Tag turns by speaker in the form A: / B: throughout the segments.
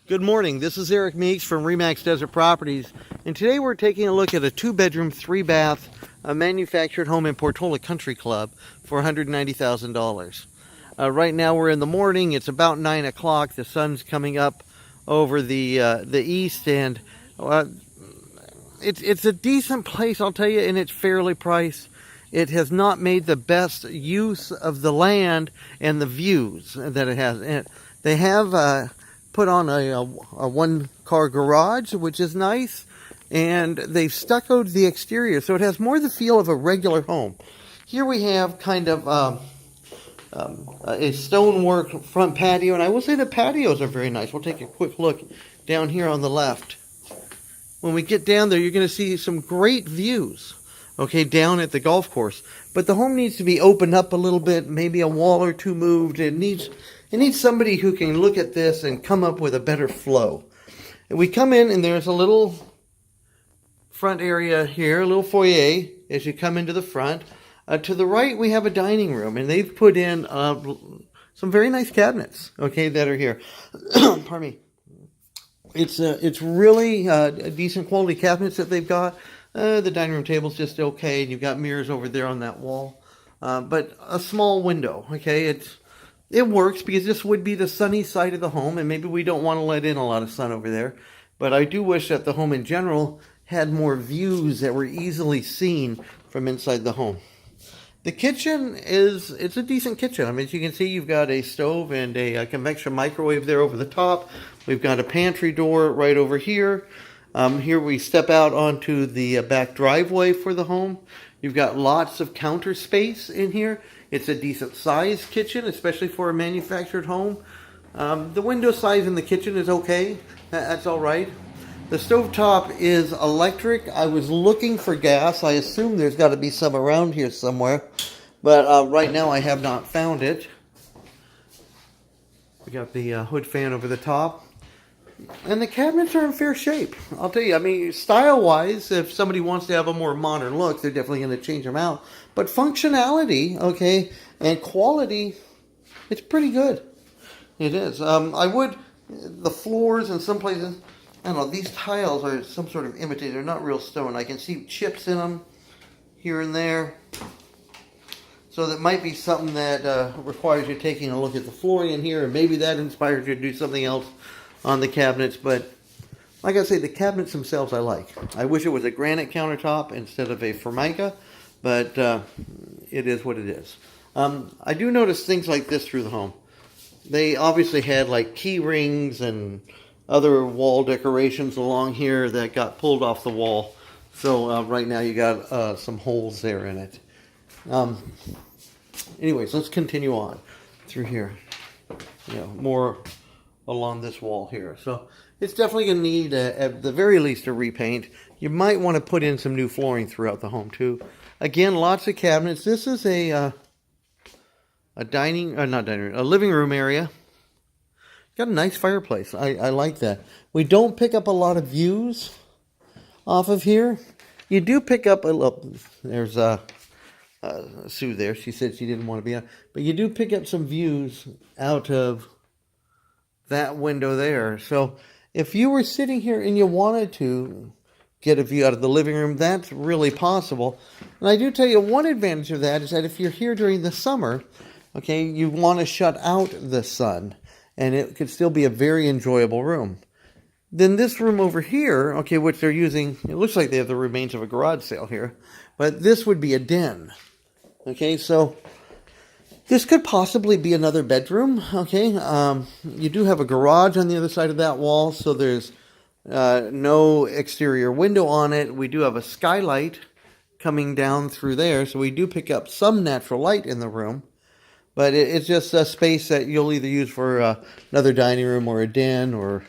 A: Good morning, this is Eric Meeks from Remax Desert Properties, and today we're taking a look at a 2-bedroom, 3-bath manufactured home in Portola Country Club for $190,000. Right now we're in the morning, it's about 9 o'clock, the sun's coming up over the east, and it's a decent place, I'll tell you, and it's fairly priced. It has not made the best use of the land and the views that it has. And they have put on a one-car garage, which is nice, and they've stuccoed the exterior, so it has more the feel of a regular home. Here we have kind of a stonework front patio, and I will say the patios are very nice. We'll take a quick look down here on the left. When we get down there, you're going to see some great views, okay, down at the golf course. But the home needs to be opened up a little bit, maybe a wall or two moved. It needs somebody who can look at this and come up with a better flow. And we come in, and there's a little front area here, a little foyer as you come into the front. To the right, we have a dining room, and they've put in some very nice cabinets, okay, that are here. Pardon me. It's really decent quality cabinets that they've got. The dining room table's just okay, and you've got mirrors over there on that wall. But a small window, okay? It works because this would be the sunny side of the home, and maybe we don't want to let in a lot of sun over there. But I do wish that the home in general had more views that were easily seen from inside the home. The kitchen it's a decent kitchen. I mean, as you can see, you've got a stove and a convection microwave there over the top. We've got a pantry door right over here. Here we step out onto the back driveway for the home. You've got lots of counter space in here. It's a decent sized kitchen, especially for a manufactured home. The window size in the kitchen is okay. That's all right. The stovetop is electric. I was looking for gas. I assume there's got to be some around here somewhere. But right now I have not found it. We got the hood fan over the top. And the cabinets are in fair shape. I'll tell you, I mean, style-wise, if somebody wants to have a more modern look, they're definitely going to change them out. But functionality, okay, and quality, it's pretty good. It is. The floors in some places, I don't know, these tiles are some sort of imitated. They're not real stone. I can see chips in them here and there. So that might be something that requires you taking a look at the flooring in here, and maybe that inspires you to do something else on the cabinets. But like I say, the cabinets themselves I like. I wish it was a granite countertop instead of a Formica, but it is what it is. I do notice things like this through the home. They obviously had like key rings and other wall decorations along here that got pulled off the wall. So right now you got some holes there in it. Anyways, let's continue on through here. More along this wall here. So it's definitely going to need, at the very least, a repaint. You might want to put in some new flooring throughout the home too. Again, lots of cabinets. This is a living room area. Got a nice fireplace. I like that. We don't pick up a lot of views off of here. You do pick up there's Sue there. She said she didn't want to be on, but you do pick up some views out of that window there. So if you were sitting here and you wanted to get a view out of the living room, that's really possible. And I do tell you, one advantage of that is that if you're here during the summer, okay, you want to shut out the sun, and it could still be a very enjoyable room. Then this room over here, okay, which they're using, it looks like they have the remains of a garage sale here, but this would be a den. Okay, so this could possibly be another bedroom, okay? You do have a garage on the other side of that wall, so there's no exterior window on it. We do have a skylight coming down through there, so we do pick up some natural light in the room. But it's just a space that you'll either use for another dining room or a den or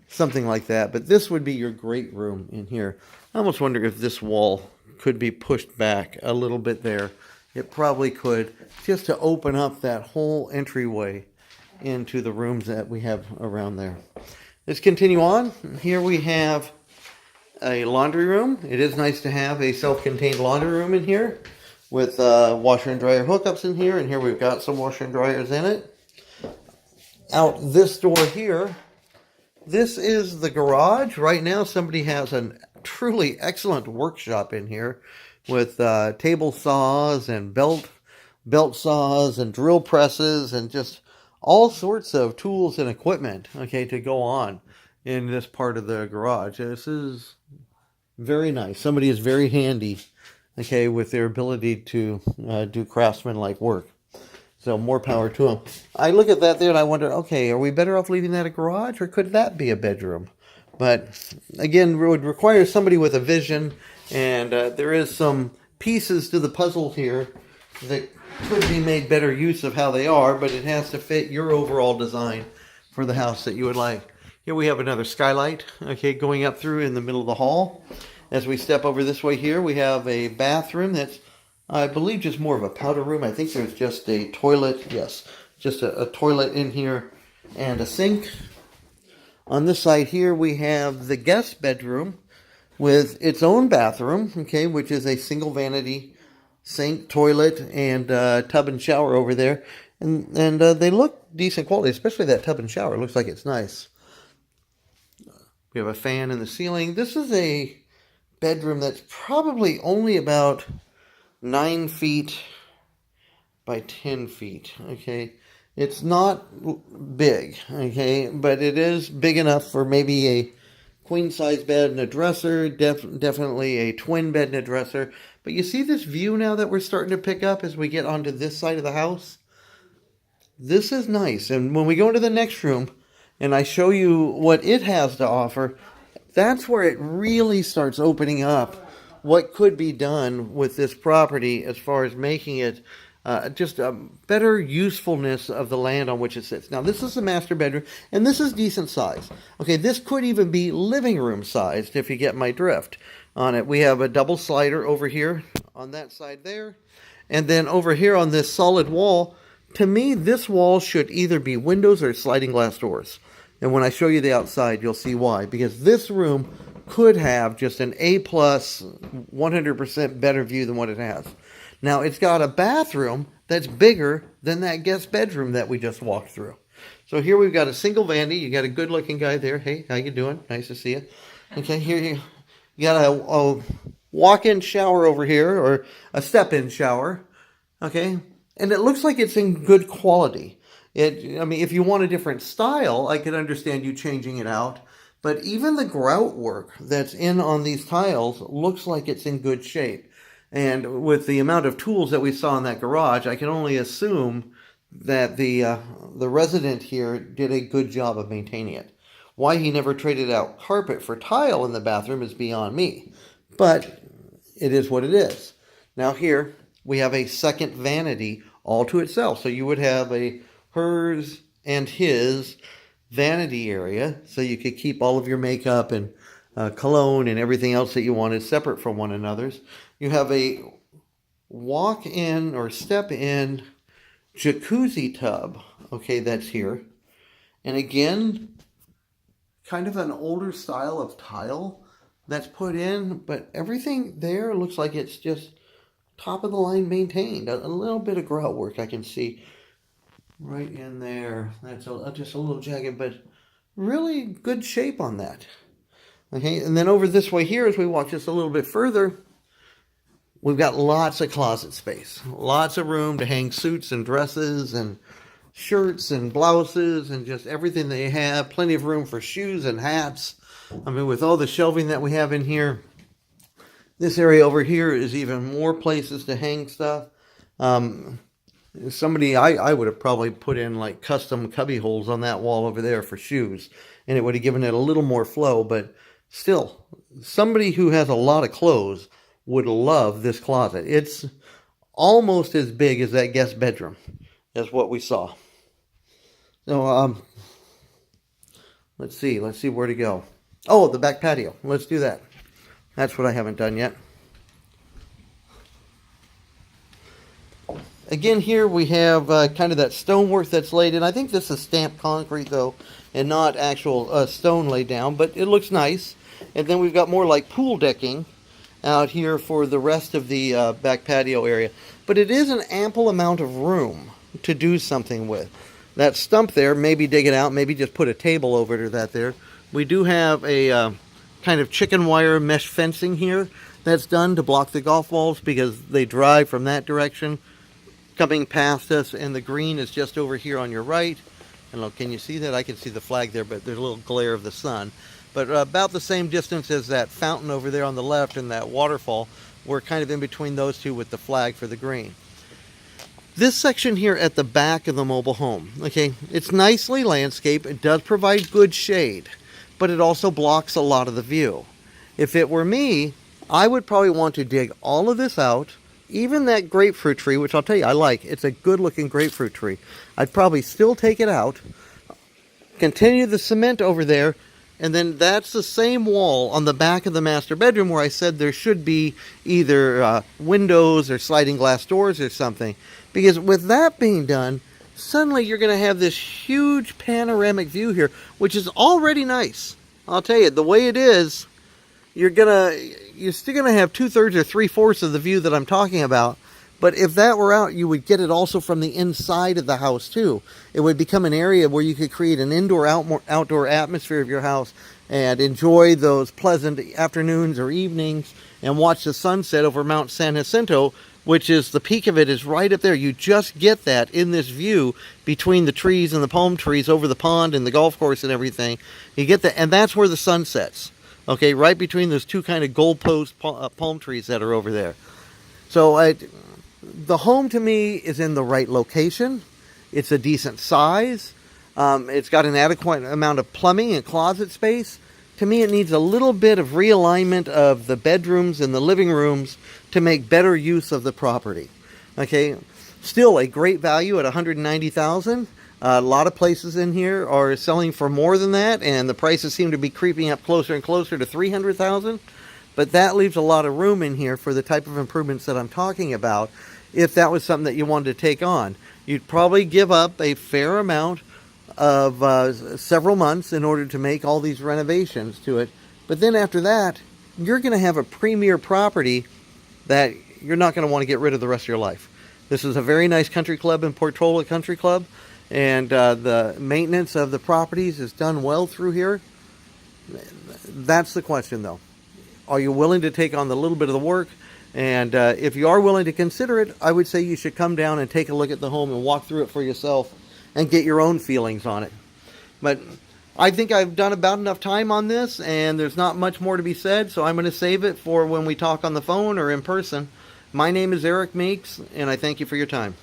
A: something like that. But this would be your great room in here. I almost wonder if this wall could be pushed back a little bit there. It probably could, just to open up that whole entryway into the rooms that we have around there. Let's continue on. Here we have a laundry room. It is nice to have a self-contained laundry room in here with washer and dryer hookups in here. And here we've got some washer and dryers in it. Out this door here, This is the garage. Right now somebody has a truly excellent workshop in here with table saws and belt saws and drill presses and just all sorts of tools and equipment, okay, to go on in this part of the garage. This is very nice. Somebody is very handy, okay, with their ability to do craftsman-like work. So more power to them. I look at that there and I wonder, okay, are we better off leaving that a garage or could that be a bedroom? But again, it would require somebody with a vision, and there is some pieces to the puzzle here that could be made better use of how they are, but it has to fit your overall design for the house that you would like. Here we have another skylight, okay, going up through in the middle of the hall. As we step over this way here, we have a bathroom that's, I believe, just more of a powder room. I think there's just a toilet, yes, just a toilet in here and a sink. On this side here, we have the guest bedroom with its own bathroom, okay, which is a single vanity sink, toilet, and tub and shower over there. And they look decent quality, especially that tub and shower. It looks like it's nice. We have a fan in the ceiling. This is a bedroom that's probably only about 9 feet by 10 feet, okay? It's not big, okay, but it is big enough for maybe a queen-size bed and a dresser, definitely a twin bed and a dresser. But you see this view now that we're starting to pick up as we get onto this side of the house? This is nice, and when we go into the next room and I show you what it has to offer, that's where it really starts opening up what could be done with this property as far as making it just a better usefulness of the land on which it sits. Now, this is the master bedroom, and this is decent size. Okay, this could even be living room sized if you get my drift on it. We have a double slider over here on that side there, and then over here on this solid wall, to me, this wall should either be windows or sliding glass doors. And when I show you the outside, you'll see why. Because this room could have just an A+, 100% better view than what it has. Now, it's got a bathroom that's bigger than that guest bedroom that we just walked through. So here we've got a single vanity. You got a good-looking guy there. Hey, how you doing? Nice to see you. Okay, here you got a walk-in shower over here, or a step-in shower. Okay, and it looks like it's in good quality. I mean, if you want a different style, I could understand you changing it out. But even the grout work that's in on these tiles looks like it's in good shape. And with the amount of tools that we saw in that garage, I can only assume that the resident here did a good job of maintaining it. Why he never traded out carpet for tile in the bathroom is beyond me. But it is what it is. Now here, we have a second vanity all to itself. So you would have a hers and his vanity area, so you could keep all of your makeup and cologne and everything else that you wanted separate from one another's. You have a walk-in or step-in jacuzzi tub, okay, that's here. And again, kind of an older style of tile that's put in, but everything there looks like it's just top of the line maintained. A little bit of grout work I can see right in there. That's just a little jagged, but really good shape on that. Okay, and then over this way here, as we walk just a little bit further, we've got lots of closet space. Lots of room to hang suits and dresses and shirts and blouses and just everything they have. Plenty of room for shoes and hats. I mean, with all the shelving that we have in here, this area over here is even more places to hang stuff. Somebody, I would have probably put in like custom cubby holes on that wall over there for shoes, and it would have given it a little more flow, but still, somebody who has a lot of clothes would love this closet. It's almost as big as that guest bedroom, as what we saw. So, let's see where to go. Oh, the back patio. Let's do that. That's what I haven't done yet. Again, here we have kind of that stonework that's laid in. I think this is stamped concrete, though, and not actual stone laid down, but it looks nice. And then we've got more like pool decking out here for the rest of the back patio area. But it is an ample amount of room to do something with. That stump there, maybe dig it out, maybe just put a table over to that there, We do have a kind of chicken wire mesh fencing here that's done to block the golf balls because they drive from that direction coming past us, and the green is just over here on your right. And look, can you see that? I can see the flag there, but there's a little glare of the sun. But about the same distance as that fountain over there on the left and that waterfall. We're kind of in between those two with the flag for the green. This section here at the back of the mobile home, okay, it's nicely landscaped. It does provide good shade, but it also blocks a lot of the view. If it were me, I would probably want to dig all of this out, even that grapefruit tree, which I'll tell you I like. It's a good looking grapefruit tree. I'd probably still take it out, continue the cement over there, and then that's the same wall on the back of the master bedroom where I said there should be either windows or sliding glass doors or something. Because with that being done, suddenly you're going to have this huge panoramic view here, which is already nice. I'll tell you, the way it is, you're still going to have 2/3 or 3/4 of the view that I'm talking about. But if that were out, you would get it also from the inside of the house too. It would become an area where you could create an indoor outdoor atmosphere of your house and enjoy those pleasant afternoons or evenings and watch the sunset over Mount San Jacinto, which is the peak of it is right up there. You just get that in this view between the trees and the palm trees over the pond and the golf course and everything. You get that, and that's where the sun sets. Okay, right between those two kind of goalpost palm trees that are over there. So the home to me is in the right location. It's a decent size. It's got an adequate amount of plumbing and closet space. To me, it needs a little bit of realignment of the bedrooms and the living rooms to make better use of the property. Okay, still a great value at $190,000. A lot of places in here are selling for more than that, and the prices seem to be creeping up closer and closer to $300,000. But that leaves a lot of room in here for the type of improvements that I'm talking about. If that was something that you wanted to take on, you'd probably give up a fair amount of several months in order to make all these renovations to it. But then after that, you're going to have a premier property that you're not going to want to get rid of the rest of your life. This is a very nice country club in Poortola Country Club, and the maintenance of the properties is done well through here. That's the question, though. Are you willing to take on the little bit of the work? And if you are willing to consider it, I would say you should come down and take a look at the home and walk through it for yourself and get your own feelings on it. But I think I've done about enough time on this, and there's not much more to be said, so I'm going to save it for when we talk on the phone or in person. My name is Eric Meeks, and I thank you for your time.